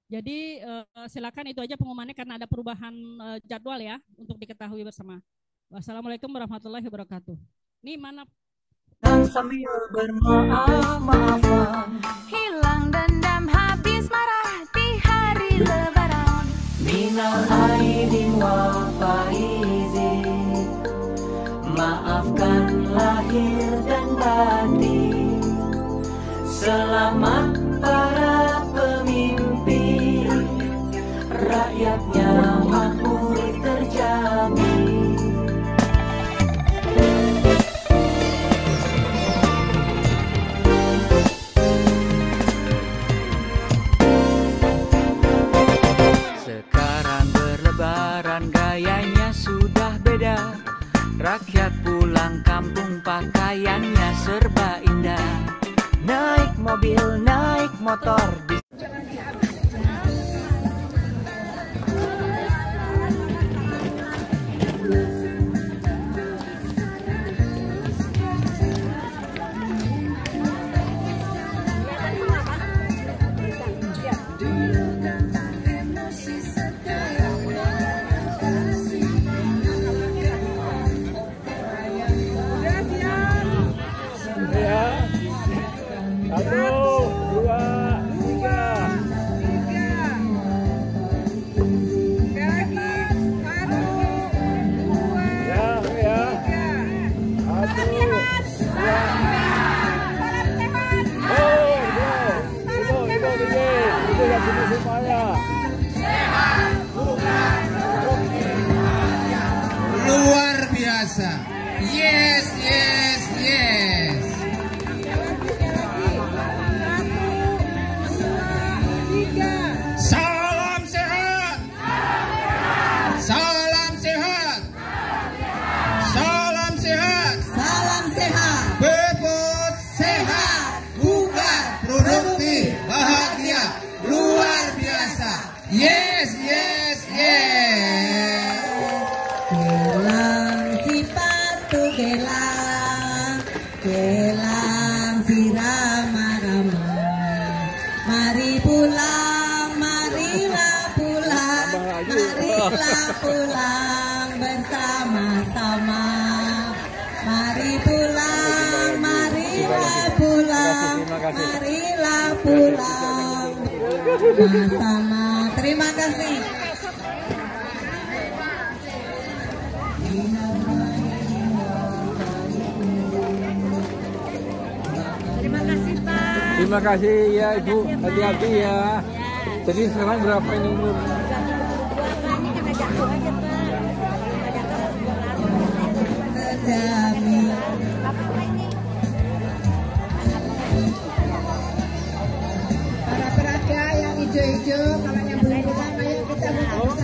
Jadi silakan, itu aja pengumumannya karena ada perubahan jadwal ya untuk diketahui bersama. Wassalamualaikum warahmatullahi wabarakatuh. Ini mana? Dan sambil bermaaf-maafan, Hilang dendam, habis marah di hari lebaran. minal aidin wal faizin, maafkan lahir dan batin. Selamat para pemimpin, rakyatnya makmur terjamin. Rakyat pulang kampung pakaiannya serba indah. Naik mobil, naik motor. Luar biasa. Yes, yes, yes. Salam sehat. Salam sehat. Salam sehat. Salam sehat. Bebot sehat. Bugar, produktif, bahagia. Luar biasa. Yes, yes, yes. Gelang sepatu gelang, gelang si Rama-Rama. Mari pulang, marilah pulang, marilah pulang bersama-sama. Mari pulang, marilah pulang, marilah pulang bersama. Terima kasih. Terima kasih Pak. Terima kasih ya Ibu, hati-hati ya. Jadi sekarang berapa ini umur? Para peraga yang hijau-hijau, kalau yang belum pulang, ayo kita buka